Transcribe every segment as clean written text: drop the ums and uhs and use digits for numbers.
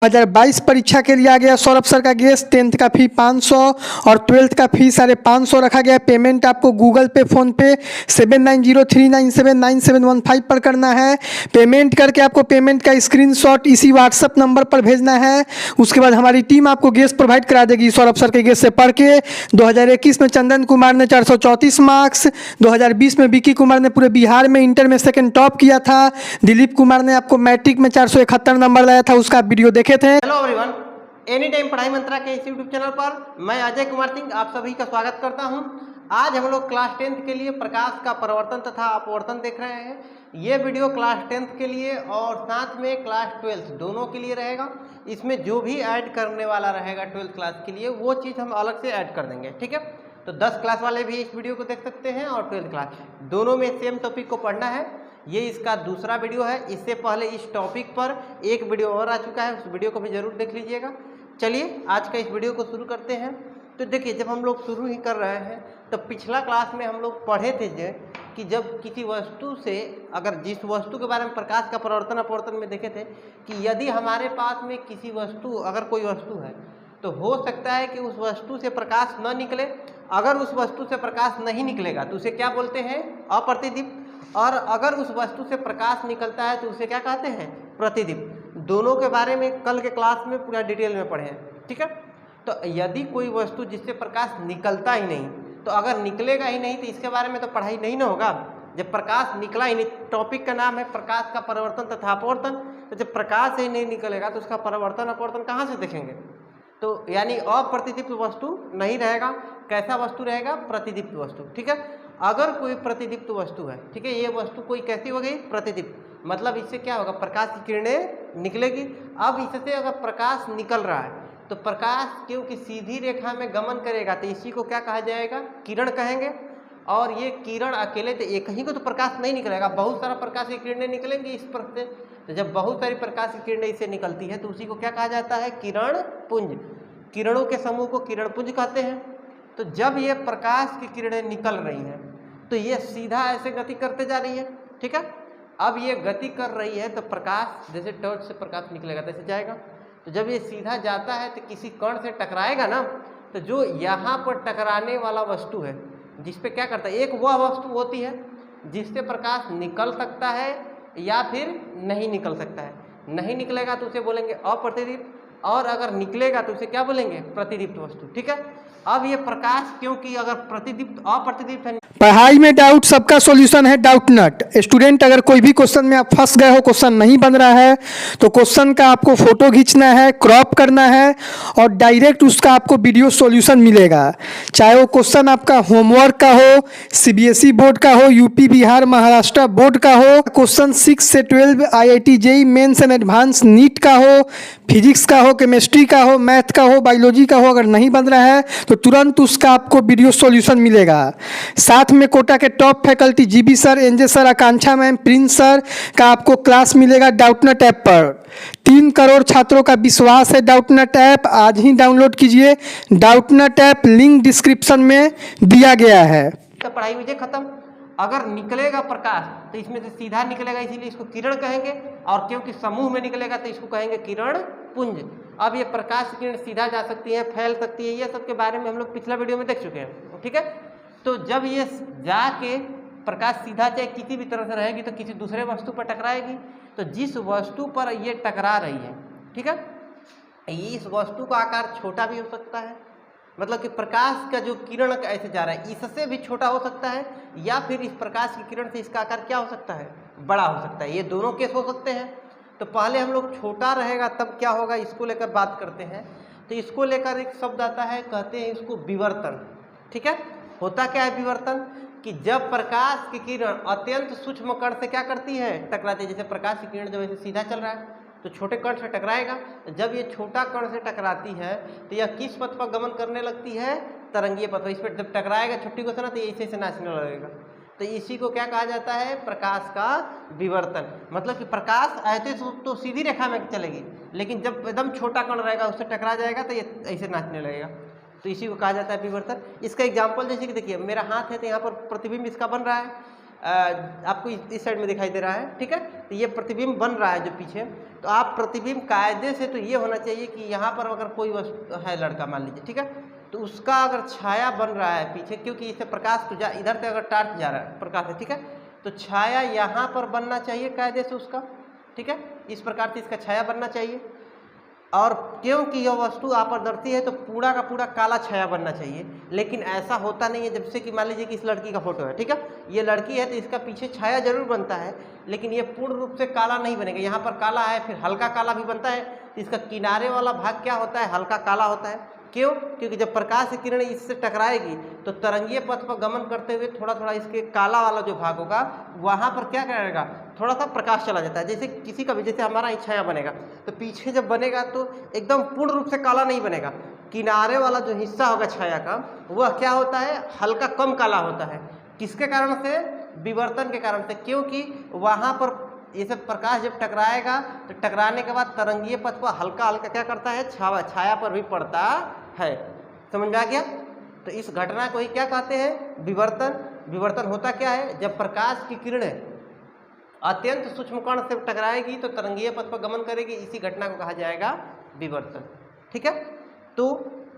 2022 परीक्षा के लिए आ गया सौरभ सर का गेस्ट। 10th का फी 500 और 12th का फी 550 रखा गया। पेमेंट आपको गूगल पे, फ़ोन पे 7903979715 पर करना है। पेमेंट करके आपको पेमेंट का स्क्रीनशॉट इसी व्हाट्सअप नंबर पर भेजना है। उसके बाद हमारी टीम आपको गेस्ट प्रोवाइड करा देगी सौरभ सर के गेस्ट से पढ़ के। 2021 में चंदन कुमार ने 434 मार्क्स, 2020 में विकी कुमार ने पूरे बिहार में इंटर में सेकंड टॉप किया था। दिलीप कुमार ने आपको मैट्रिक में 471 नंबर लाया था, उसका वीडियो देखे थे। हेलो एवरीवन, एनी टाइम पढ़ाई मंत्रा के इस यूट्यूब चैनल पर मैं अजय कुमार सिंह आप सभी का स्वागत करता हूं। आज हम लोग क्लास 10th के लिए प्रकाश का परिवर्तन तथा अपवर्तन देख रहे हैं। ये वीडियो क्लास 10th के लिए और साथ में क्लास 12th दोनों के लिए रहेगा। इसमें जो भी ऐड करने वाला रहेगा 12th क्लास के लिए वो चीज़ हम अलग से ऐड कर देंगे, ठीक है। तो 10 क्लास वाले भी इस वीडियो को देख सकते हैं और 12th क्लास दोनों में सेम टॉपिक को पढ़ना है। ये इसका दूसरा वीडियो है। इससे पहले इस टॉपिक पर एक वीडियो और आ चुका है, उस वीडियो को भी जरूर देख लीजिएगा। चलिए आज का इस वीडियो को शुरू करते हैं। तो देखिए, जब हम लोग शुरू ही कर रहे हैं तो पिछला क्लास में हम लोग पढ़े थे कि जब किसी वस्तु से, अगर जिस वस्तु के बारे में प्रकाश का परिवर्तन अपवर्तन में देखे थे कि यदि हमारे पास में किसी वस्तु, अगर कोई वस्तु है तो हो सकता है कि उस वस्तु से प्रकाश न निकले। अगर उस वस्तु से प्रकाश नहीं निकलेगा तो उसे क्या बोलते हैं? अप्रतिदीप्त। और अगर उस वस्तु से प्रकाश निकलता है तो उसे क्या कहते हैं? प्रतिदीप्त। दोनों के बारे में कल के क्लास में पूरा डिटेल में पढ़े हैं, ठीक है। तो यदि कोई वस्तु जिससे प्रकाश निकलता ही नहीं, तो अगर निकलेगा ही नहीं तो इसके बारे में तो पढ़ाई नहीं ना होगा। जब प्रकाश निकला ही नहीं, टॉपिक का नाम है प्रकाश का परिवर्तन तथा अपवर्तन, तो जब प्रकाश ही नहीं निकलेगा तो उसका परिवर्तन अपवर्तन कहाँ से देखेंगे? तो यानी अप्रतिदीप्त वस्तु नहीं रहेगा। कैसा वस्तु रहेगा? प्रतिदीप्त वस्तु, ठीक है। अगर कोई प्रतिदीप्त वस्तु है, ठीक है, ये वस्तु कोई कैसी हो गई? प्रतिदीप्त। मतलब इससे क्या होगा? प्रकाश की किरणें निकलेगी। अब इससे अगर प्रकाश निकल रहा है तो प्रकाश क्योंकि सीधी रेखा में गमन करेगा तो इसी को क्या कहा जाएगा? किरण कहेंगे। और ये किरण अकेले तो एक ही को तो प्रकाश नहीं निकलेगा, बहुत सारा प्रकाश की किरणें निकलेंगी इस पर से। तो जब बहुत सारी प्रकाश की किरणें इससे निकलती है तो उसी को क्या कहा जाता है? किरण पुंज। किरणों के समूह को किरण पुंज कहते हैं। तो जब ये प्रकाश की किरणें निकल रही हैं तो ये सीधा ऐसे गति करते जा रही है, ठीक है। अब ये गति कर रही है तो प्रकाश जैसे टॉर्च से प्रकाश निकलेगा तैसे जाएगा। तो जब ये सीधा जाता है तो किसी कण से टकराएगा ना, तो जो यहाँ पर टकराने वाला वस्तु है जिस पे क्या करता है, एक वह वस्तु होती है जिससे प्रकाश निकल सकता है या फिर नहीं निकल सकता है। नहीं निकलेगा तो उसे बोलेंगे अप्रतिदीप्त, और अगर निकलेगा तो उसे क्या बोलेंगे? प्रतिदीप्त वस्तु, ठीक है। अब ये प्रकाश क्योंकि अगर प्रतिदीप्त अप्रतिदीप्त है। पढ़ाई में डाउट सबका सॉल्यूशन है डाउट नट। स्टूडेंट, अगर कोई भी क्वेश्चन में आप फंस गए हो, क्वेश्चन नहीं बन रहा है, तो क्वेश्चन का आपको फोटो खींचना है, क्रॉप करना है और डायरेक्ट उसका आपको वीडियो सॉल्यूशन मिलेगा। चाहे वो क्वेश्चन आपका होमवर्क का हो, सीबीएसई बोर्ड का हो, यूपी बिहार महाराष्ट्र बोर्ड का हो, क्वेश्चन 6 से 12 IIT JEE mains and advance NEET का हो, फिजिक्स का हो, केमिस्ट्री का हो, मैथ का हो, बायोलॉजी का हो, अगर नहीं बन रहा है तो तुरंत उसका आपको वीडियो सॉल्यूशन मिलेगा। साथ में कोटा के top faculty GB sir, NJ sir, Akanksha ma'am, Prince sir का आपको क्लास मिलेगा डाउटनट ऐप पर। 3 करोड़ छात्रों का विश्वास है डाउटनट ऐप। आज ही डाउनलोड कीजिए डाउटनट ऐप, लिंक डिस्क्रिप्शन में दिया गया है। तो पढ़ाई मुझे खत्म। अगर निकलेगा प्रकाश तो इसमें से सीधा निकलेगा, इसीलिए इसको किरण कहेंगे। और क्योंकि समूह में निकलेगा तो इसको कहेंगे किरण पुंज। अब ये प्रकाश किरण सीधा जा सकती है, फैल सकती है, ये सब के बारे में हम लोग पिछला वीडियो में देख चुके हैं, ठीक है। तो जब ये जाके प्रकाश सीधा चाहे किसी भी तरह से रहेगी तो किसी दूसरे वस्तु पर टकराएगी। तो जिस वस्तु पर ये टकरा रही है, ठीक है, इस वस्तु का आकार छोटा भी हो सकता है। मतलब कि प्रकाश का जो किरण ऐसे जा रहा है इससे भी छोटा हो सकता है, या फिर इस प्रकाश की किरण से इसका आकार क्या हो सकता है? बड़ा हो सकता है। ये दोनों केस हो सकते हैं। तो पहले हम लोग छोटा रहेगा तब क्या होगा, इसको लेकर बात करते हैं। तो इसको लेकर एक शब्द आता है, कहते हैं इसको विवर्तन, ठीक है। होता क्या है विवर्तन? कि जब प्रकाश की किरण अत्यंत सूक्ष्म कण से क्या करती है? टकराती है। जैसे प्रकाश की किरण जब ऐसे सीधा चल रहा है तो छोटे कण से टकराएगा। जब ये छोटा कण से टकराती है तो यह किस पथ पर गमन करने लगती है? तरंगीय पथ पर। इस पर जब टकराएगा छोटी को ना तो ये ऐसे नाचने लगेगा। तो इसी को क्या कहा जाता है? प्रकाश का विवर्तन। मतलब कि प्रकाश ऐसे तो सीधी रेखा में चलेगी, लेकिन जब एकदम छोटा कण रहेगा उससे टकरा जाएगा तो ये ऐसे नाचने लगेगा। तो इसी को कहा जाता है विवर्तन। इसका एग्जाम्पल जैसे कि देखिए, मेरा हाथ है तो यहाँ पर प्रतिबिंब इसका बन रहा है। आपको इस साइड में दिखाई दे रहा है, ठीक है। तो ये प्रतिबिंब बन रहा है जो पीछे, तो आप प्रतिबिंब कायदे से तो ये होना चाहिए कि यहाँ पर अगर कोई वस्तु है लड़का मान लीजिए, ठीक है, तो उसका अगर छाया बन रहा है पीछे, क्योंकि इससे प्रकाश तो इधर से अगर टार्च जा रहा है प्रकाश है, ठीक है, तो छाया यहाँ पर बनना चाहिए कायदे से उसका, ठीक है, इस प्रकार से इसका छाया बनना चाहिए। और क्योंकि यह वस्तु अपारदर्शी है तो पूरा का पूरा काला छाया बनना चाहिए, लेकिन ऐसा होता नहीं है। जैसे कि मान लीजिए कि इस लड़की का फोटो है, ठीक है, ये लड़की है तो इसका पीछे छाया जरूर बनता है, लेकिन ये पूर्ण रूप से काला नहीं बनेगा। यहाँ पर काला है, फिर हल्का काला भी बनता है, तो इसका किनारे वाला भाग क्या होता है, हल्का काला होता है। क्यों? क्योंकि जब प्रकाश की किरण इससे टकराएगी तो तरंगीय पथ पर गमन करते हुए थोड़ा थोड़ा इसके काला वाला जो भाग होगा वहाँ पर क्या करेगा, थोड़ा सा प्रकाश चला जाता है। जैसे किसी का भी, जैसे हमारा ही छाया बनेगा तो पीछे जब बनेगा तो एकदम पूर्ण रूप से काला नहीं बनेगा, किनारे वाला जो हिस्सा होगा छाया का वह क्या होता है, हल्का कम काला होता है। किसके कारण से? विवर्तन के कारण से। क्योंकि वहाँ पर ये सब प्रकाश जब टकराएगा तो टकराने के बाद तरंगीय पथ पर हल्का हल्का क्या करता है, छाया पर भी पड़ता है। समझ में आ गया? तो इस घटना को ही क्या कहते हैं, विवर्तन। विवर्तन होता क्या है, जब प्रकाश की किरणें अत्यंत सूक्ष्म कण से टकराएगी तो तरंगीय पथ पर गमन करेगी, इसी घटना को कहा जाएगा विवर्तन, ठीक है। तो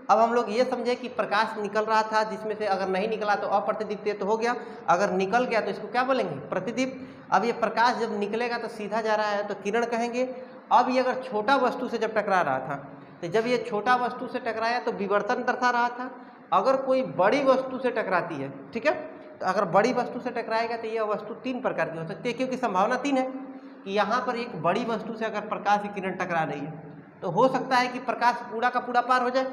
अब हम लोग ये समझे कि प्रकाश निकल रहा था, जिसमें से अगर नहीं निकला तो अप्रतिदीप्त तो हो गया, अगर निकल गया तो इसको क्या बोलेंगे, प्रतिदीप्त। अब ये प्रकाश जब निकलेगा तो सीधा जा रहा है तो किरण कहेंगे। अब ये अगर छोटा वस्तु से जब टकरा रहा था, तो जब ये छोटा वस्तु से टकराया तो विवर्तन दर्शा रहा था। अगर कोई बड़ी वस्तु से टकराती है, ठीक है, तो अगर बड़ी वस्तु से टकराएगा तो यह वस्तु 3 प्रकार की हो सकती है, क्योंकि संभावना 3 है कि यहाँ पर एक बड़ी वस्तु से अगर प्रकाश की किरण टकरा रही है तो हो सकता है कि प्रकाश पूरा का पूरा पार हो जाए,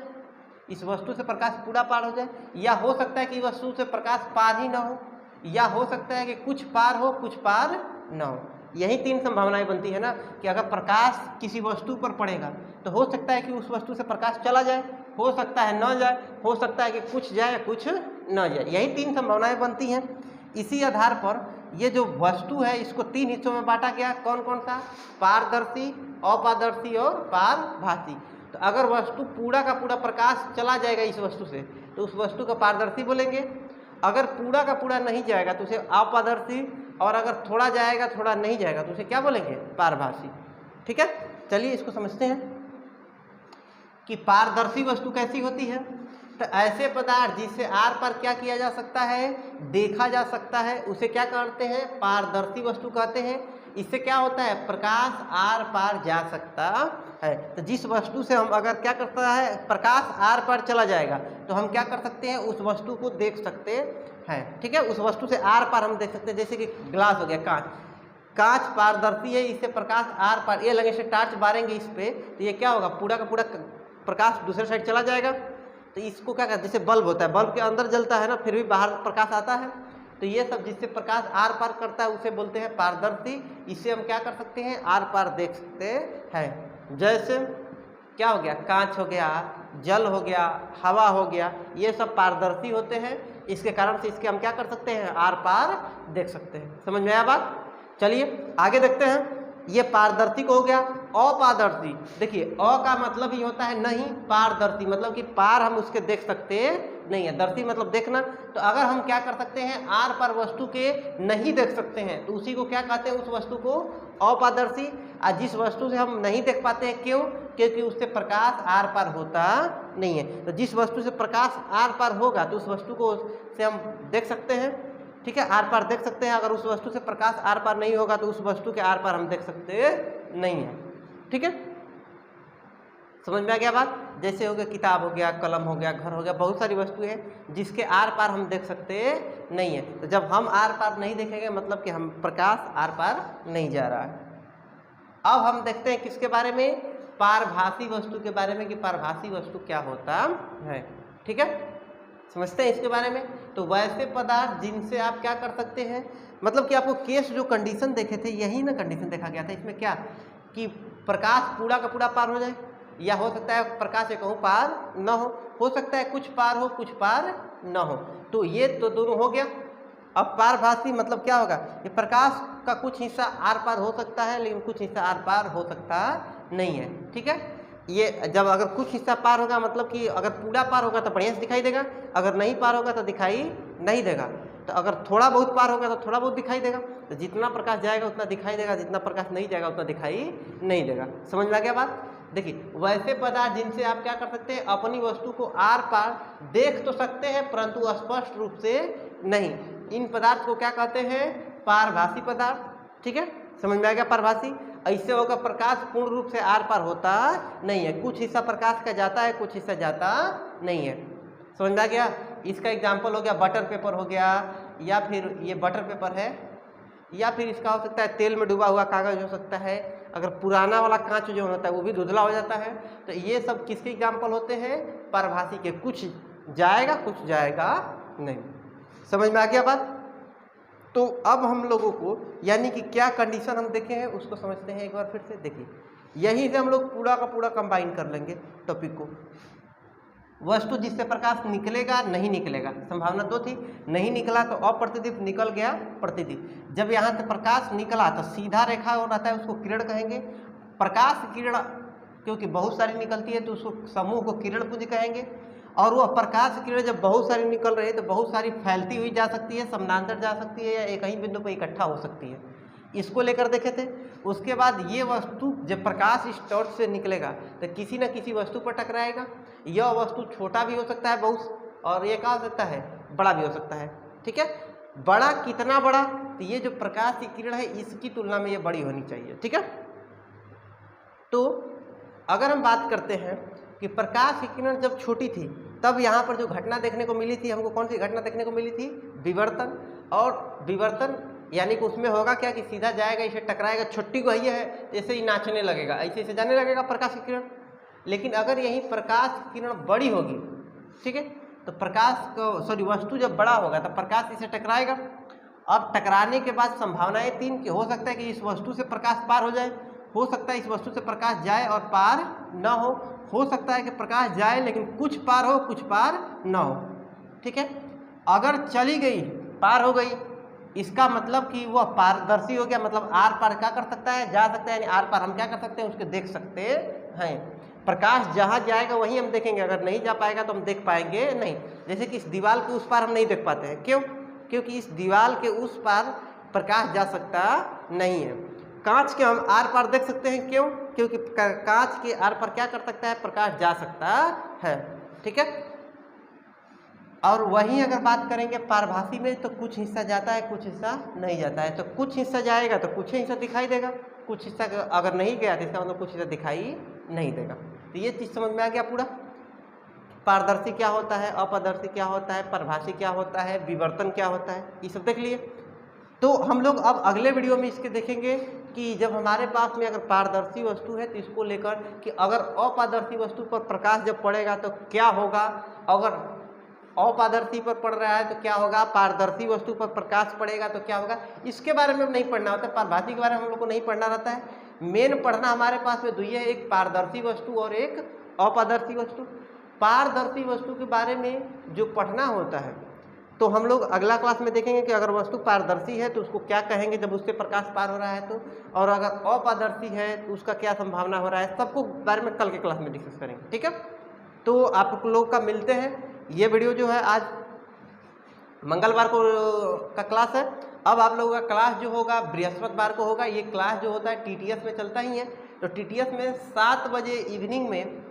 इस वस्तु से प्रकाश पूरा पार हो जाए, या हो सकता है कि वस्तु से प्रकाश पार ही ना हो, या हो सकता है कि कुछ पार हो कुछ पार ना हो। यही 3 संभावनाएं बनती है ना, कि अगर प्रकाश किसी वस्तु पर पड़ेगा तो हो सकता है कि उस वस्तु से प्रकाश चला जाए, हो सकता है न जाए, हो सकता है कि कुछ जाए कुछ न जाए। यही 3 संभावनाएं बनती हैं। इसी आधार पर ये जो वस्तु है इसको 3 हिस्सों में बांटा गया। कौन कौन सा? पारदर्शी, अपारदर्शी और पारभासी। तो अगर वस्तु पूरा का पूरा प्रकाश चला जाएगा इस वस्तु से तो उस वस्तु को पारदर्शी बोलेंगे, अगर पूरा का पूरा नहीं जाएगा तो उसे अपारदर्शी, और अगर थोड़ा जाएगा थोड़ा नहीं जाएगा तो उसे क्या बोलेंगे, पारभासी, ठीक है। चलिए इसको समझते हैं कि पारदर्शी वस्तु कैसी होती है। तो ऐसे पदार्थ जिससे आर पार क्या किया जा सकता है, देखा जा सकता है, उसे क्या कहते हैं, पारदर्शी वस्तु कहते हैं। इससे क्या होता है, प्रकाश आर पार जा सकता है। तो जिस वस्तु से हम अगर क्या करता है, प्रकाश आर पार चला जाएगा तो हम क्या कर सकते हैं, उस वस्तु को देख सकते हैं, ठीक है। उस वस्तु से आर पार हम देख सकते हैं। जैसे कि ग्लास हो गया, कांच, कांच पारदर्शी है, इससे प्रकाश आर पार, ये लगे से टार्च मारेंगे इस पे तो ये क्या होगा, पूरा का पूरा प्रकाश दूसरे साइड चला जाएगा। तो इसको क्या कहते हैं, जैसे बल्ब होता है, बल्ब के अंदर जलता है ना, फिर भी बाहर प्रकाश आता है। तो ये सब जिससे प्रकाश आर पार करता है उसे बोलते हैं पारदर्शी। इससे हम क्या कर सकते हैं, आर पार देख सकते हैं। जैसे क्या हो गया, कांच हो गया, जल हो गया, हवा हो गया, ये सब पारदर्शी होते हैं। इसके कारण से इसके हम क्या कर सकते हैं, आर पार देख सकते हैं। समझ में आया बात? चलिए आगे देखते हैं। ये पारदर्शी को हो गया। अपारदर्शी, देखिए अ का मतलब ही होता है नहीं, पारदर्शी मतलब कि पार हम उसके देख सकते नहीं है, दर्शी मतलब देखना। तो अगर हम क्या कर सकते हैं, आर पार वस्तु के नहीं देख सकते हैं तो उसी को क्या कहते हैं, उस वस्तु को अपारदर्शी। और जिस वस्तु से हम नहीं देख पाते हैं, क्यों, क्योंकि उससे प्रकाश आर पार होता नहीं है। तो जिस वस्तु से प्रकाश आर पार होगा तो उस वस्तु को से हम देख सकते हैं, ठीक है, आर पार देख सकते हैं। अगर उस वस्तु से प्रकाश आर पार नहीं होगा तो उस वस्तु के आर पार हम देख सकते नहीं है, ठीक है। समझ में आ गया बात? जैसे हो गया किताब हो गया, कलम हो गया, घर हो गया, बहुत सारी वस्तुएं हैं जिसके आर पार हम देख सकते नहीं है। तो जब हम आर पार नहीं देखेंगे मतलब कि हम प्रकाश आर पार नहीं जा रहा है। अब हम देखते हैं किसके बारे में, पारभासी वस्तु के बारे में, कि पारभासी वस्तु क्या होता है, ठीक है। समझते हैं इसके बारे में। तो वैसे पदार्थ जिनसे आप क्या कर सकते हैं, मतलब कि आपको केस जो कंडीशन देखे थे यही ना कंडीशन देखा गया था। इसमें क्या कि प्रकाश पूरा का पूरा पार हो जाए, या हो सकता है प्रकाश एक पार न हो सकता है कुछ पार हो कुछ पार न हो। तो ये तो दोनों हो गया। अब पारभासी मतलब क्या होगा, ये प्रकाश का कुछ हिस्सा आर पार हो सकता है लेकिन कुछ हिस्सा आर पार हो सकता नहीं है, ठीक है। ये जब अगर कुछ हिस्सा पार होगा मतलब कि अगर पूरा पार होगा तो बढ़िया से दिखाई देगा, अगर नहीं पार होगा तो दिखाई नहीं देगा। तो अगर थोड़ा बहुत पार होगा तो थोड़ा बहुत दिखाई देगा, तो जितना प्रकाश जाएगा उतना दिखाई देगा, जितना प्रकाश नहीं जाएगा उतना दिखाई नहीं देगा। समझ में आ गया बात? देखिए, वैसे पदार्थ जिनसे आप क्या कर सकते हैं, अपनी वस्तु को आर पार देख तो सकते हैं परंतु स्पष्ट रूप से नहीं। इन पदार्थ को क्या कहते हैं? पारभासी पदार्थ। ठीक है, समझ में आ गया? पारभासी ऐसे होगा प्रकाश पूर्ण रूप से आर पार होता नहीं है, कुछ हिस्सा प्रकाश का जाता है, कुछ हिस्सा जाता नहीं है। समझ में आ गया? इसका एग्जाम्पल हो गया बटर पेपर हो गया, या फिर ये बटर पेपर है, या फिर इसका हो सकता है तेल में डूबा हुआ कागज हो सकता है। अगर पुराना वाला कांच जो होता है वो भी धुंधला हो जाता है, तो ये सब किसके एग्जाम्पल होते हैं? पारभासी के। कुछ जाएगा कुछ जाएगा नहीं। समझ में आ गया बात? तो अब हम लोगों को यानी कि क्या कंडीशन हम देखे हैं उसको समझते हैं एक बार फिर से। देखिए, यहीं से हम लोग पूरा का पूरा कंबाइन कर लेंगे टॉपिक को। वस्तु जिससे प्रकाश निकलेगा नहीं निकलेगा, संभावना दो थी, नहीं निकला तो अप्रतिदीप, निकल गया प्रतिदीप। जब यहाँ से प्रकाश निकला तो सीधा रेखा और रहता है, उसको किरण कहेंगे। प्रकाश किरण क्योंकि बहुत सारी निकलती है तो उसको समूह को किरण पुंज कहेंगे। और वह प्रकाश किरण जब बहुत सारी निकल रही है तो बहुत सारी फैलती हुई जा सकती है, समानांतर जा सकती है, या एक ही बिंदु पर इकट्ठा हो सकती है। इसको लेकर देखे थे। उसके बाद ये वस्तु जब प्रकाश इस टॉर्च से निकलेगा तो किसी न किसी वस्तु पर टकराएगा। यह वस्तु छोटा भी हो सकता है बहुत, और ये क्या हो सकता है? बड़ा भी हो सकता है। ठीक है, बड़ा कितना बड़ा? तो ये जो प्रकाश की किरण है इसकी तुलना में ये बड़ी होनी चाहिए। ठीक है, तो अगर हम बात करते हैं कि प्रकाश की किरण जब छोटी थी तब यहाँ पर जो घटना देखने को मिली थी, हमको कौन सी घटना देखने को मिली थी? विवर्तन। और विवर्तन यानी कि उसमें होगा क्या कि सीधा जाएगा, इसे टकराएगा, छुट्टी को ये है जैसे ही नाचने लगेगा, ऐसे ऐसे जाने लगेगा प्रकाश की किरण। लेकिन अगर यही प्रकाश की किरण बड़ी होगी, ठीक है, तो प्रकाश को वस्तु जब बड़ा होगा तो प्रकाश इसे टकराएगा। अब टकराने के बाद संभावनाएं तीन कि हो सकता है कि इस वस्तु से प्रकाश पार हो जाए, हो सकता है इस वस्तु से प्रकाश जाए और पार न हो सकता है कि प्रकाश जाए लेकिन कुछ पार हो कुछ पार न हो। ठीक है, अगर चली गई, पार हो गई, इसका मतलब कि वह पारदर्शी हो गया, मतलब आर पार क्या कर सकता है? जा सकता है। यानी आर पार हम क्या कर सकते हैं? उसके देख सकते हैं। प्रकाश जहाँ जाएगा वहीं हम देखेंगे, अगर नहीं जा पाएगा तो हम देख पाएंगे नहीं। जैसे कि इस दीवार के उस पार हम नहीं देख पाते हैं, क्यों? क्योंकि इस दीवार के उस पार प्रकाश जा सकता नहीं है। कांच के हम आर पार देख सकते हैं, क्यों? क्योंकि कांच के आर पार क्या कर सकता है? प्रकाश जा सकता है। ठीक है, और वहीं अगर बात करेंगे पारभासी में तो कुछ हिस्सा जाता है कुछ हिस्सा नहीं जाता है। तो कुछ हिस्सा जाएगा तो कुछ हिस्सा दिखाई देगा, कुछ हिस्सा अगर नहीं गया तो इसका मतलब कुछ हिस्सा दिखाई नहीं देगा। तो ये चीज़ समझ में आ गया पूरा। पारदर्शी क्या होता है, अपारदर्शी क्या होता है, पारभासी क्या होता है, विवर्तन क्या होता है, ये सब देख लिए। तो हम लोग अब अगले वीडियो में इसके देखेंगे कि जब हमारे पास में अगर पारदर्शी वस्तु है तो इसको लेकर कि अगर अपारदर्शी वस्तु पर प्रकाश जब पड़ेगा तो क्या होगा, अगर अपारदर्शी पर पड़ रहा है तो क्या होगा, पारदर्शी वस्तु पर प्रकाश पड़ेगा तो क्या होगा, इसके बारे में नहीं पढ़ना होता। पारभासी के बारे में हम लोग को नहीं पढ़ना रहता है। मेन पढ़ना हमारे पास में दो ही है, एक पारदर्शी वस्तु और एक अपारदर्शी वस्तु। पारदर्शी वस्तु के बारे में जो पढ़ना होता है तो हम लोग अगला क्लास में देखेंगे कि अगर वस्तु पारदर्शी है तो उसको क्या कहेंगे जब उससे प्रकाश पार हो रहा है तो, और अगर अपारदर्शी है तो उसका क्या संभावना हो रहा है, सबको बारे में कल के क्लास में डिस्कस करेंगे। ठीक है, तो आप लोग का मिलते हैं। ये वीडियो जो है आज मंगलवार को का क्लास है। अब आप लोगों का क्लास जो होगा बृहस्पतिवार को होगा। ये क्लास जो होता है टीटीएस में चलता ही है, तो टीटीएस में 7 बजे इवनिंग में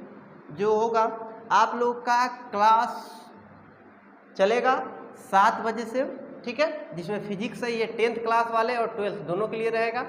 जो होगा आप लोग का क्लास चलेगा 7 बजे से। ठीक है, जिसमें फिजिक्स है, ये 10th क्लास वाले और 12th दोनों के लिए रहेगा।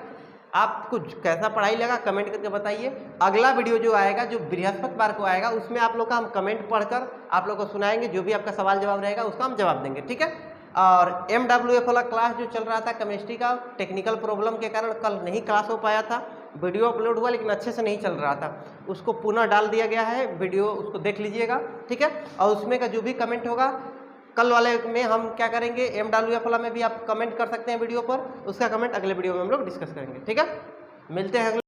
आपको कैसा पढ़ाई लगा कमेंट करके बताइए। अगला वीडियो जो आएगा जो बृहस्पतिवार को आएगा उसमें आप लोग का हम कमेंट पढ़कर आप लोग को सुनाएंगे, जो भी आपका सवाल जवाब रहेगा उसका हम जवाब देंगे। ठीक है, और MWF वाला क्लास जो चल रहा था केमिस्ट्री का, टेक्निकल प्रॉब्लम के कारण कल नहीं क्लास हो पाया था, वीडियो अपलोड हुआ लेकिन अच्छे से नहीं चल रहा था, उसको पुनः डाल दिया गया है वीडियो, उसको देख लीजिएगा। ठीक है, और उसमें का जो भी कमेंट होगा कल वाले में हम क्या करेंगे, MWF वाला में भी आप कमेंट कर सकते हैं वीडियो पर, उसका कमेंट अगले वीडियो में हम लोग डिस्कस करेंगे। ठीक है, मिलते हैं अगले